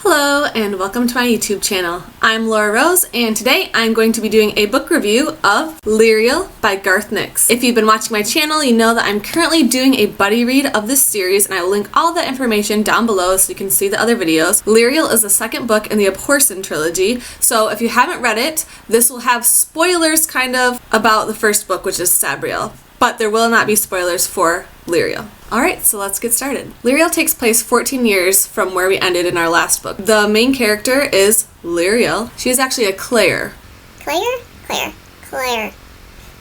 Hello and welcome to my YouTube channel. I'm Laura Rose and today I'm going to be doing a book review of Lyriel by Garth Nix. If you've been watching my channel, you know that I'm currently doing a buddy read of this series and I will link all that information down below so you can see the other videos. Lyriel is the second book in the Abhorsen trilogy, so if you haven't read it, this will have spoilers kind of about the first book, which is Sabriel. But there will not be spoilers for Lyriel. Alright, so let's get started. Lyriel takes place 14 years from where we ended in our last book. The main character is Lyriel. She is actually a Clare. Clare? Clare.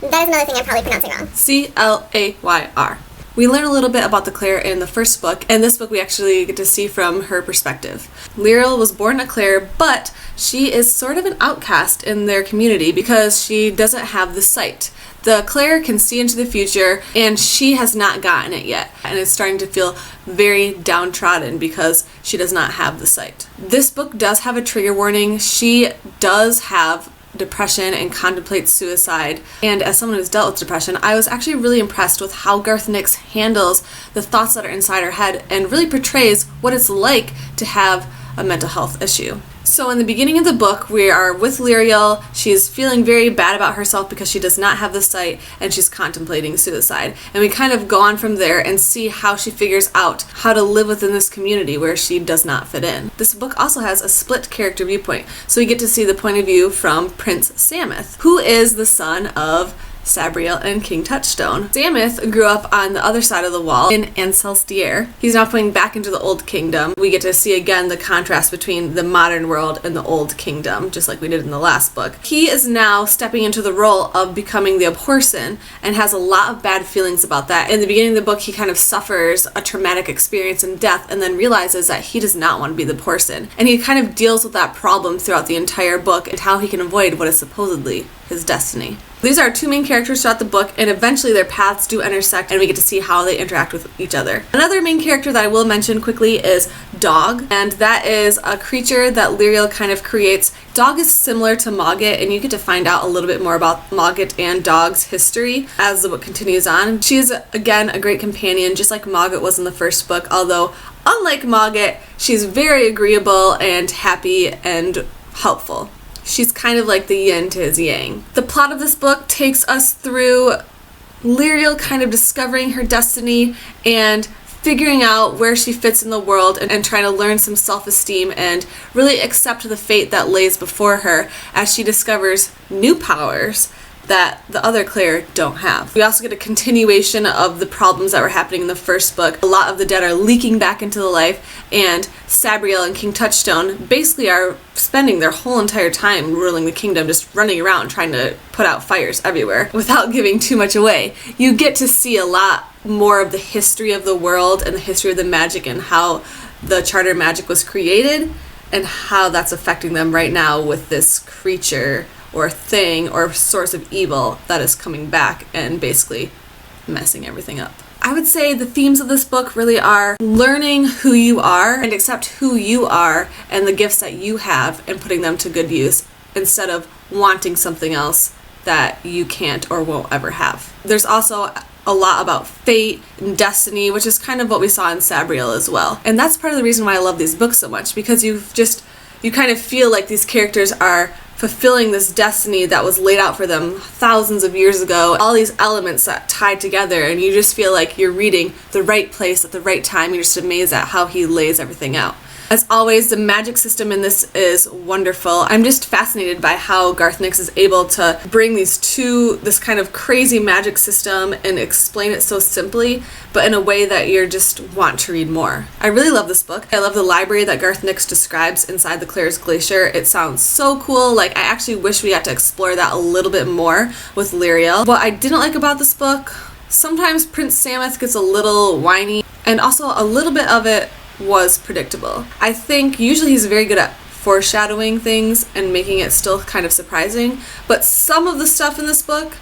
That is another thing I'm probably pronouncing wrong. C-L-A-Y-R. We learn a little bit about the Clare in the first book, and this book we actually get to see from her perspective. Lyriel was born a Clare, but she is sort of an outcast in their community because she doesn't have the sight. The Clare can see into the future, and she has not gotten it yet, and is starting to feel very downtrodden because she does not have the sight. This book does have a trigger warning. She does have depression and contemplates suicide, and as someone who's dealt with depression, I was actually really impressed with how Garth Nix handles the thoughts that are inside her head and really portrays what it's like to have a mental health issue. So in the beginning of the book, we are with Lyriel. She's feeling very bad about herself because she does not have the sight and she's contemplating suicide. And we kind of go on from there and see how she figures out how to live within this community where she does not fit in. This book also has a split character viewpoint. So we get to see the point of view from Prince Sameth, who is the son of Sabriel and King Touchstone. Sameth grew up on the other side of the wall in Ancestier. He's now coming back into the Old Kingdom. We get to see again the contrast between the modern world and the Old Kingdom, just like we did in the last book. He is now stepping into the role of becoming the Abhorsen and has a lot of bad feelings about that. In the beginning of the book, he kind of suffers a traumatic experience in death and then realizes that he does not want to be the Abhorsen. And he kind of deals with that problem throughout the entire book and how he can avoid what is supposedly his destiny. These are our two main characters throughout the book, and eventually their paths do intersect and we get to see how they interact with each other. Another main character that I will mention quickly is Dog, and that is a creature that Lyriel kind of creates. Dog is similar to Mogget, and you get to find out a little bit more about Mogget and Dog's history as the book continues on. She is, again, a great companion, just like Mogget was in the first book, although unlike Mogget, she's very agreeable and happy and helpful. She's kind of like the yin to his yang. The plot of this book takes us through Lyriel kind of discovering her destiny and figuring out where she fits in the world and trying to learn some self-esteem and really accept the fate that lays before her as she discovers new powers that the other Clare don't have. We also get a continuation of the problems that were happening in the first book. A lot of the dead are leaking back into the life, and Sabriel and King Touchstone basically are spending their whole entire time ruling the kingdom, just running around trying to put out fires everywhere. Without giving too much away, you get to see a lot more of the history of the world and the history of the magic and how the Charter Magic was created and how that's affecting them right now with this creature or thing or source of evil that is coming back and basically messing everything up. I would say the themes of this book really are learning who you are and accept who you are and the gifts that you have and putting them to good use instead of wanting something else that you can't or won't ever have. There's also a lot about fate and destiny, which is kind of what we saw in Sabriel as well. And that's part of the reason why I love these books so much, because you kind of feel like these characters are fulfilling this destiny that was laid out for them thousands of years ago. All these elements that tie together, and you just feel like you're reading the right place at the right time. You're just amazed at how he lays everything out. As always, the magic system in this is wonderful. I'm just fascinated by how Garth Nix is able to bring this kind of crazy magic system and explain it so simply, but in a way that you're just want to read more. I really love this book. I love the library that Garth Nix describes inside the Clare's Glacier. It sounds so cool. Like, I actually wish we got to explore that a little bit more with Lyriel. What I didn't like about this book, sometimes Prince Sameth gets a little whiny, and also a little bit of it was predictable. I think usually he's very good at foreshadowing things and making it still kind of surprising, but some of the stuff in this book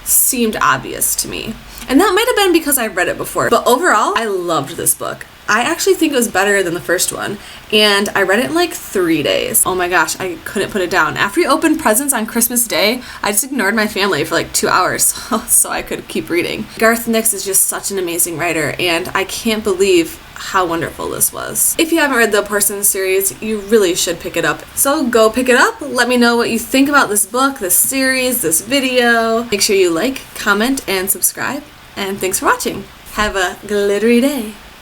seemed obvious to me. And that might have been because I read it before, but overall, I loved this book. I actually think it was better than the first one, and I read it in like 3 days. Oh my gosh, I couldn't put it down. After we opened presents on Christmas Day, I just ignored my family for like 2 hours so I could keep reading. Garth Nix is just such an amazing writer, and I can't believe how wonderful this was. If you haven't read the Porcelain series, you really should pick it up. So go pick it up. Let me know what you think about this book, this series, this video. Make sure you like, comment, and subscribe. And thanks for watching. Have a glittery day.